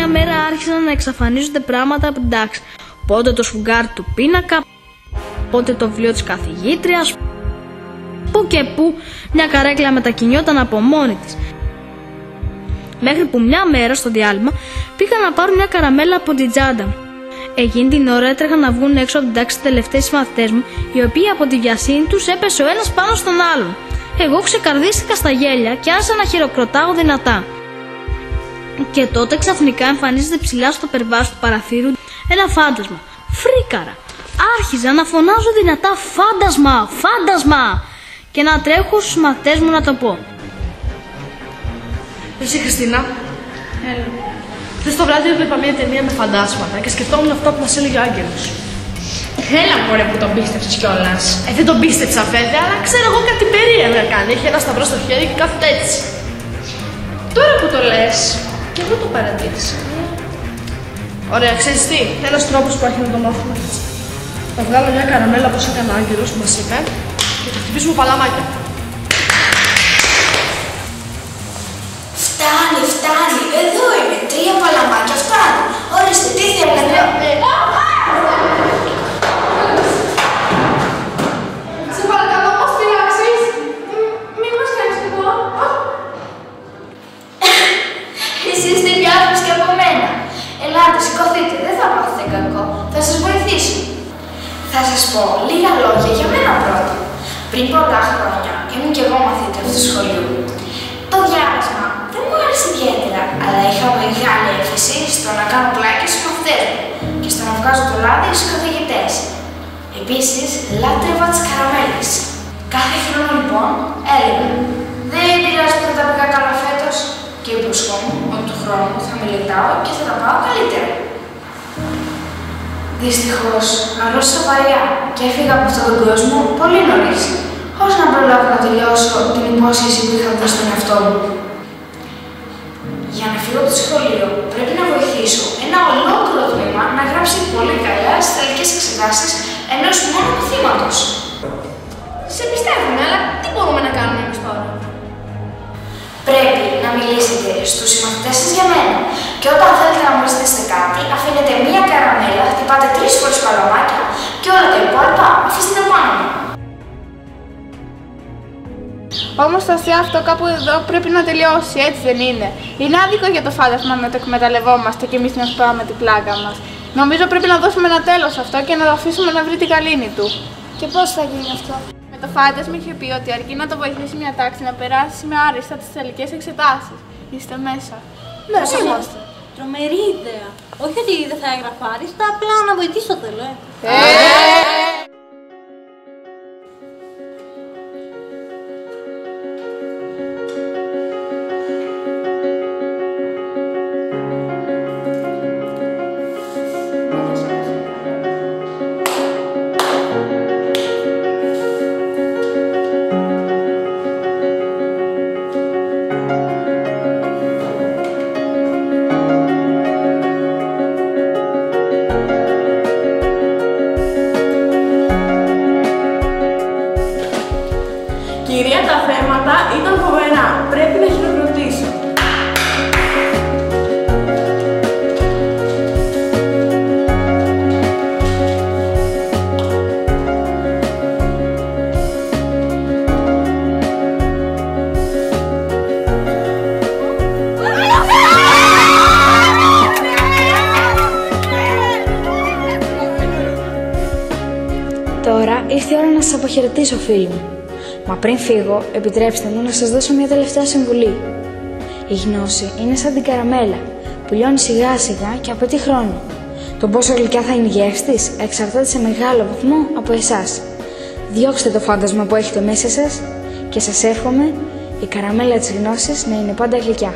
μια μέρα άρχισαν να εξαφανίζονται πράγματα από την τάξη. Πότε το σφουγγάρι του πίνακα, πότε το βιβλίο της καθηγήτριας, που και που μια καρέκλα μετακινιόταν από μόνη της. Μέχρι που μια μέρα στο διάλειμμα πήγαν να πάρουν μια καραμέλα από την τσάντα μου. Εκείνη την ώρα έτρεχαν να βγουν έξω από την τάξη τελευταίοι συμμαθητές μου, οι οποίοι από τη βιασύνη τους έπεσε ο ένας πάνω στον άλλον. Εγώ ξεκαρδίστηκα στα γέλια και άρχισα να χειροκροτάω δυνατά. Και τότε ξαφνικά εμφανίζεται ψηλά στο περβάσι του παραθύρου ένα φάντασμα. Φρίκαρα. Άρχιζα να φωνάζω δυνατά «Φάντασμα! Φάντασμα!» και να τρέχω στους μαθητές μου να το πω. Εσύ, Χριστίνα. Χθες το βράδυ έβλεπα μια ταινία με φαντάσματα και σκεφτόμουν αυτό που μας έλεγε ο Άγγελος. Έλα μωρέ που τον πίστεψες κιόλας. Δεν τον πίστεψα βέβαια, αλλά ξέρω εγώ κάτι περίεργα κάνει. Έχει ένα σταυρό στο χέρι και κάθεται έτσι. Τώρα που το λες, και εγώ το παρατήρησα. Ωραία, ξέρεις τι, ένας τρόπος που έχει να το μάθουμε. Θα βγάλω μια καραμέλα όπως έκανε ο Άγγελος που μας είπε και θα χτυπήσουμε παλαμάκια. Φτάνει, φτάνει. Εδώ είμαι. 3 παλαμάκια φτάνουν. Ορίστε, τι θέλετε. Σε παρακαλώ, μας πειράξεις. Μη μας κάνεις εγώ. Εσείς είστε πιο άθλος και από μένα. Ελάτε, σηκωθείτε. Δεν θα πάθετε κακό. Θα σας βοηθήσω. Θα σας πω λίγα λόγια για μένα πρώτα. Πριν πολλά χρόνια ήμουν κι εγώ μαθήτρια του σχολείου. Το διάβασμα δεν μου άρεσε ιδιαίτερα, αλλά είχα μεγάλη έφεση στο να κάνω πλάκες στους μαθητές μου και στο να βγάζω το λάδι στους καθηγητές. Επίσης, λάτρευα τις καραμέλες. Κάθε χρόνο λοιπόν έλεγα «Δεν πειράζει που δεν τα πήγα καλά φέτος» και υποσχόμουν ότι του χρόνου θα μελετάω και θα τα πάω καλύτερα. Δυστυχώς, αρρώστησα βαριά και έφυγα από αυτόν τον κόσμο πολύ νωρίς, χωρίς να προλάβω να τελειώσω την υπόσχεση που είχα δώσει στον εαυτό μου. Για να φύγω από το σχολείο, πρέπει να βοηθήσω ένα ολόκληρο τμήμα να γράψει πολύ καλά στις τελικές εξετάσεις ενός μόνο μαθήματος. Σε πιστεύουμε, αλλά τι μπορούμε να κάνουμε εμείς τώρα. Πρέπει να μιλήσετε στους συμμαθητές σας για μένα. Και όταν θέλετε να μου ζητήσετε κάτι, αφήνετε μία καραμέλα, χτυπάτε 3 φορές παλαμάκια και όλα τα υπόλοιπα αφήστε πάνω μου. Όμως το αστείο αυτό κάπου εδώ πρέπει να τελειώσει, έτσι δεν είναι. Είναι άδικο για το φάντασμα να το εκμεταλλευόμαστε και εμείς να σπάμε την πλάκα μας. Νομίζω πρέπει να δώσουμε ένα τέλος σε αυτό και να το αφήσουμε να βρει την καλήνη του. Και πώς θα γίνει αυτό? Με το φάντασμα είχε πει ότι αρκεί να το βοηθήσει μια τάξη να περάσει με άριστα τις τελικές εξετάσεις. Είστε μέσα. Μέσα είμαστε. Τρομερή ιδέα. Όχι ότι δεν θα έγραφα άριστα, απλά να βοηθήσω θέλω, Κυρία, τα θέματα ήταν φοβερά. Πρέπει να χειροκροτήσω. Τώρα ήρθε η ώρα να σας αποχαιρετήσω, φίλοι μου. Μα πριν φύγω, επιτρέψτε μου να σας δώσω μια τελευταία συμβουλή. Η γνώση είναι σαν την καραμέλα, που λιώνει σιγά σιγά και απαιτεί χρόνο. Το πόσο γλυκιά θα είναι η γεύση της εξαρτάται σε μεγάλο βαθμό από εσάς. Διώξτε το φάντασμα που έχετε μέσα σας και σας εύχομαι η καραμέλα της γνώσης να είναι πάντα γλυκιά.